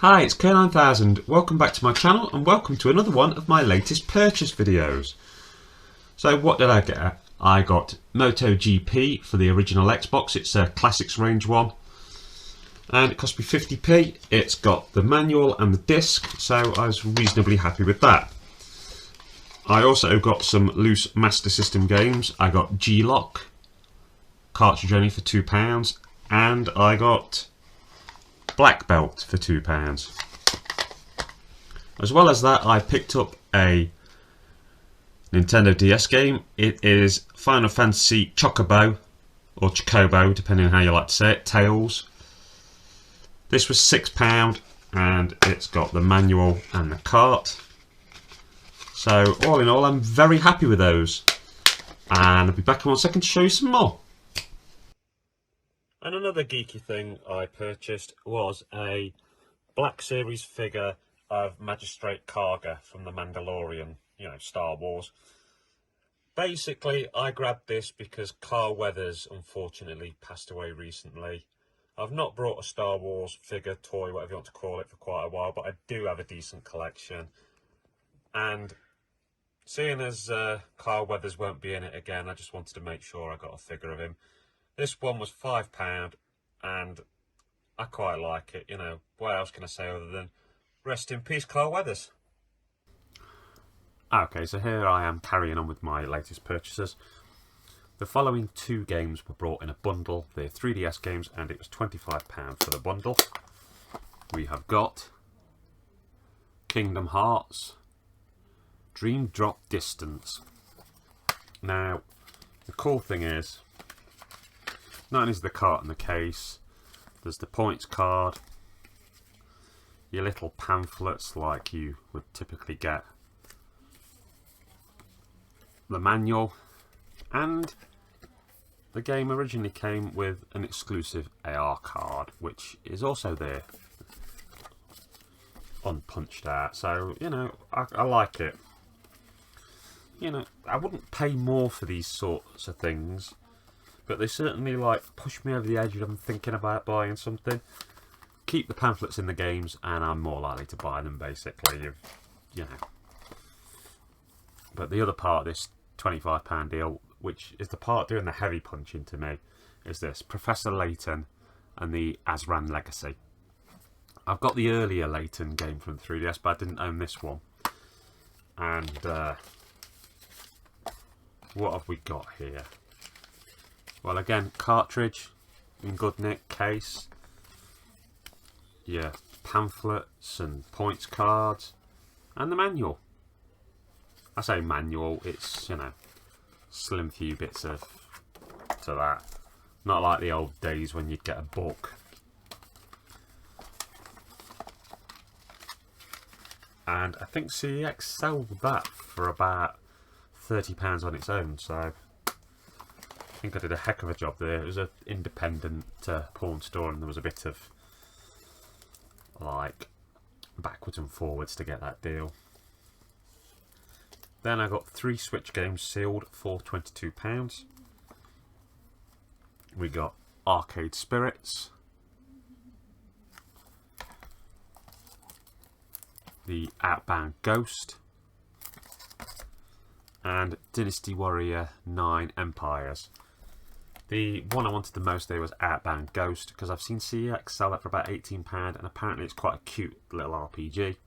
Hi, it's KERR9000. Welcome back to my channel and welcome to another one of my latest purchase videos. So what did I get? I got MotoGP for the original Xbox. It's a Classics range one. And it cost me 50p. It's got the manual and the disc, so I was reasonably happy with that. I also got some loose Master System games. I got G-Lock, cartridge only for £2, and I got Black Belt for £2. As well as that, I picked up a Nintendo DS game. It is Final Fantasy Chocobo, or Chocobo, depending on how you like to say it, Tales. This was £6, and it's got the manual and the cart. So all in all, I'm very happy with those. And I'll be back in 1 second to show you some more. And another geeky thing I purchased was a Black Series figure of Magistrate Karga from The Mandalorian, you know, Star Wars. Basically, I grabbed this because Carl Weathers unfortunately passed away recently. I've not brought a Star Wars figure, toy, whatever you want to call it, for quite a while, but I do have a decent collection. And seeing as Carl Weathers won't be in it again, I just wanted to make sure I got a figure of him. This one was £5 and I quite like it, you know. What else can I say other than rest in peace, Carl Weathers? Okay, so here I am carrying on with my latest purchases. The following two games were brought in a bundle. They're 3DS games and it was £25 for the bundle. We have got Kingdom Hearts, Dream Drop Distance. Now, the cool thing is, not only is the cart and the case, there's the points card, your little pamphlets like you would typically get, the manual, and the game originally came with an exclusive AR card, which is also there, unpunched out. So, you know, I like it. You know, I wouldn't pay more for these sorts of things, but they certainly like push me over the edge when I'm thinking about buying something. Keep the pamphlets in the games and I'm more likely to buy them, basically, you know. But the other part of this £25 deal, which is the part doing the heavy punching to me, is this Professor Layton and the Azran Legacy. I've got the earlier Layton game from 3DS, but I didn't own this one. And what have we got here? Well, again, cartridge in good nick, case, yeah, pamphlets and points cards, and the manual. I say manual, it's, you know, slim few bits of to that. Not like the old days when you'd get a book. And I think CEX sold that for about £30 on its own, so I think I did a heck of a job there. It was an independent pawn store and there was a bit of like backwards and forwards to get that deal. Then I got 3 Switch games sealed for £22. We got Arcade Spirits, the Outbound Ghost, and Dynasty Warrior 9 Empires. The one I wanted the most there was Outbound Ghost, because I've seen CEX sell that for about £18 and apparently it's quite a cute little RPG.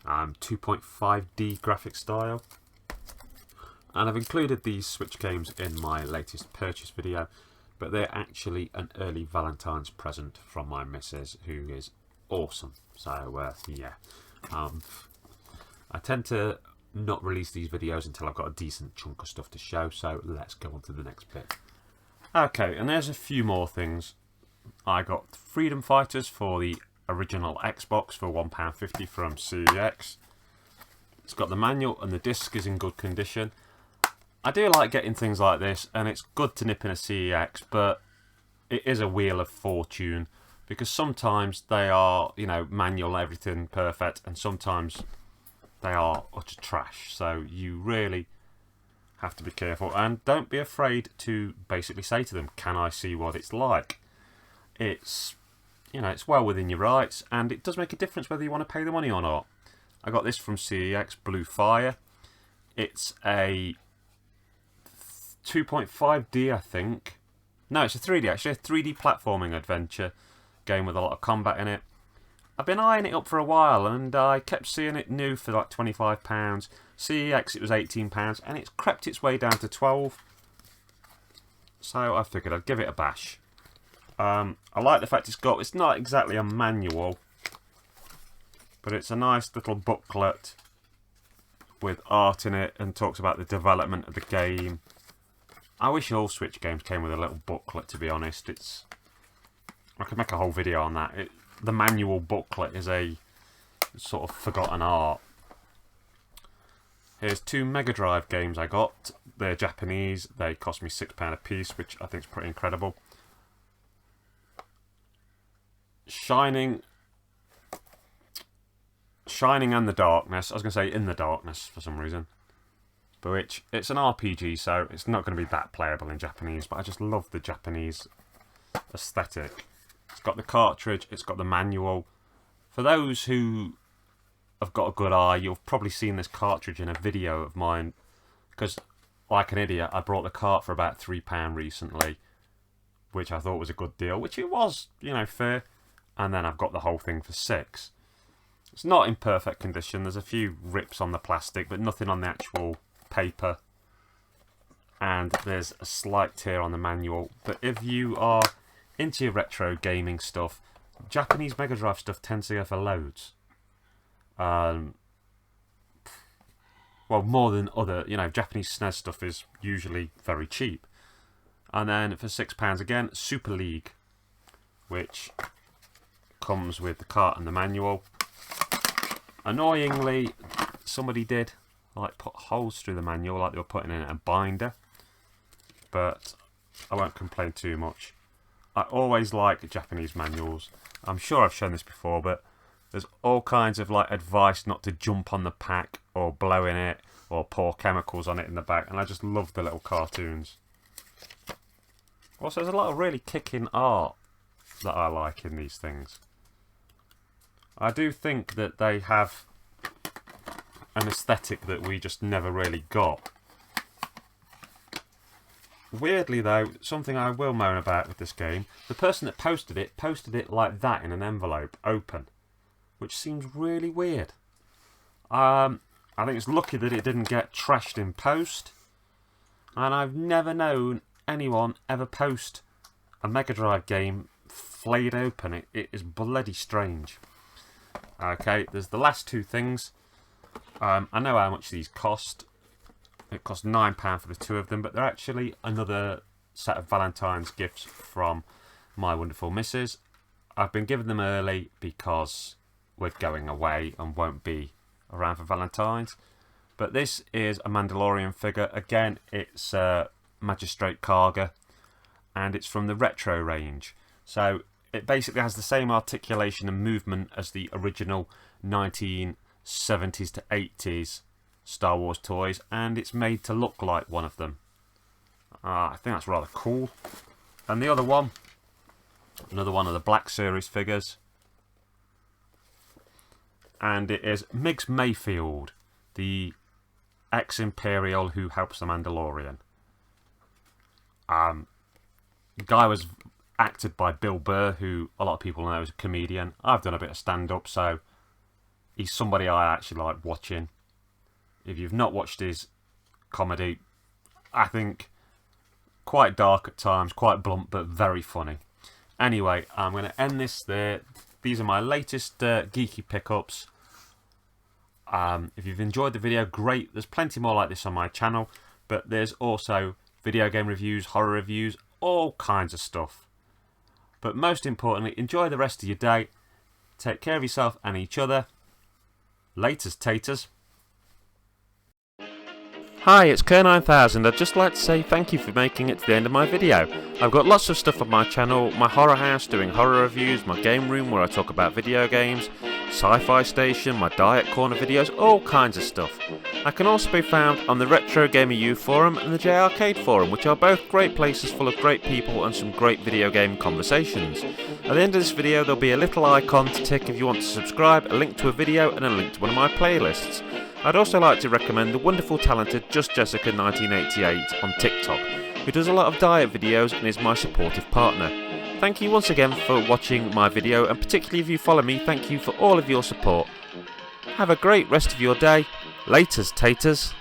2.5D graphic style. And I've included these Switch games in my latest purchase video, but they're actually an early Valentine's present from my missus, who is awesome. So yeah, I tend to not release these videos until I've got a decent chunk of stuff to show, so let's go on to the next bit. Okay, and there's a few more things. I got Freedom Fighters for the original Xbox for £1.50 from CEX. It's got the manual and the disc is in good condition. I do like getting things like this, and it's good to nip in a CEX, but it is a wheel of fortune, because sometimes they are, you know, manual, everything perfect, and sometimes they are utter trash. So you really have to be careful, and don't be afraid to basically say to them, can I see what it's like? It's you know, it's well within your rights, and it does make a difference whether you want to pay the money or not. I got this from CEX, Blue Fire. It's a 2.5D, I think. No, it's a 3D actually, a 3D platforming adventure game with a lot of combat in it. I've been eyeing it up for a while, and I kept seeing it new for like £25. CEX, it was £18, and it's crept its way down to £12. So I figured I'd give it a bash. I like the fact it's not exactly a manual, but it's a nice little booklet with art in it and talks about the development of the game. I wish all Switch games came with a little booklet, to be honest. I could make a whole video on that. The manual booklet is a sort of forgotten art. Here's 2 Mega Drive games I got. They're Japanese. They cost me £6 a piece, which I think is pretty incredible. Shining and the Darkness. I was going to say In the Darkness for some reason. But which, it's an RPG, so it's not going to be that playable in Japanese, but I just love the Japanese aesthetic. It's got the cartridge, it's got the manual. For those who have got a good eye, you've probably seen this cartridge in a video of mine, because like an idiot, I brought the cart for about £3 recently, which I thought was a good deal, which it was, you know, fair. And then I've got the whole thing for £6. It's not in perfect condition. There's a few rips on the plastic, but nothing on the actual paper. And there's a slight tear on the manual. But if you are into your retro gaming stuff, Japanese Mega Drive stuff tends to go for loads. Well, more than other, you know, Japanese SNES stuff is usually very cheap. And then for £6 again, Super League, which comes with the cart and the manual. Annoyingly, somebody did like put holes through the manual, like they were putting in a binder. But I won't complain too much. I always like Japanese manuals. I'm sure I've shown this before, but there's all kinds of like advice not to jump on the pack or blow in it or pour chemicals on it in the back, and I just love the little cartoons. Also, there's a lot of really kicking art that I like in these things. I do think that they have an aesthetic that we just never really got. Weirdly though, something I will moan about with this game, the person that posted it like that in an envelope, open, which seems really weird. I think it's lucky that it didn't get trashed in post, and I've never known anyone ever post a Mega Drive game flayed open. It is bloody strange. Okay, there's the last 2 things. I know how much these cost. It cost £9 for the 2 of them, but they're actually another set of Valentine's gifts from my wonderful missus. I've been giving them early because we're going away and won't be around for Valentine's. But this is a Mandalorian figure. Again, it's Magistrate Karga, and it's from the Retro range. So it basically has the same articulation and movement as the original 1970s to 80s Star Wars toys, and it's made to look like one of them. I think that's rather cool. And the other one, another one of the Black Series figures, and it is Migs Mayfield, the ex-Imperial who helps the Mandalorian. The guy was acted by Bill Burr, who a lot of people know as a comedian. I've done a bit of stand-up, so he's somebody I actually like watching. If you've not watched his comedy, I think quite dark at times, quite blunt, but very funny. Anyway, I'm going to end this there. These are my latest geeky pickups. If you've enjoyed the video, great. There's plenty more like this on my channel, but there's also video game reviews, horror reviews, all kinds of stuff. But most importantly, enjoy the rest of your day. Take care of yourself and each other. Laters, taters. Hi, it's KERR9000. I'd just like to say thank you for making it to the end of my video. I've got lots of stuff on my channel, my horror house doing horror reviews, my game room where I talk about video games, Sci-Fi Station, my Diet Corner videos, all kinds of stuff. I can also be found on the Retro Gamer U forum and the J Arcade forum, which are both great places full of great people and some great video game conversations. At the end of this video there'll be a little icon to tick if you want to subscribe, a link to a video and a link to one of my playlists. I'd also like to recommend the wonderful talented Just Jessica 1988 on TikTok, who does a lot of diet videos and is my supportive partner. Thank you once again for watching my video, and particularly if you follow me, thank you for all of your support. Have a great rest of your day. Laters, taters.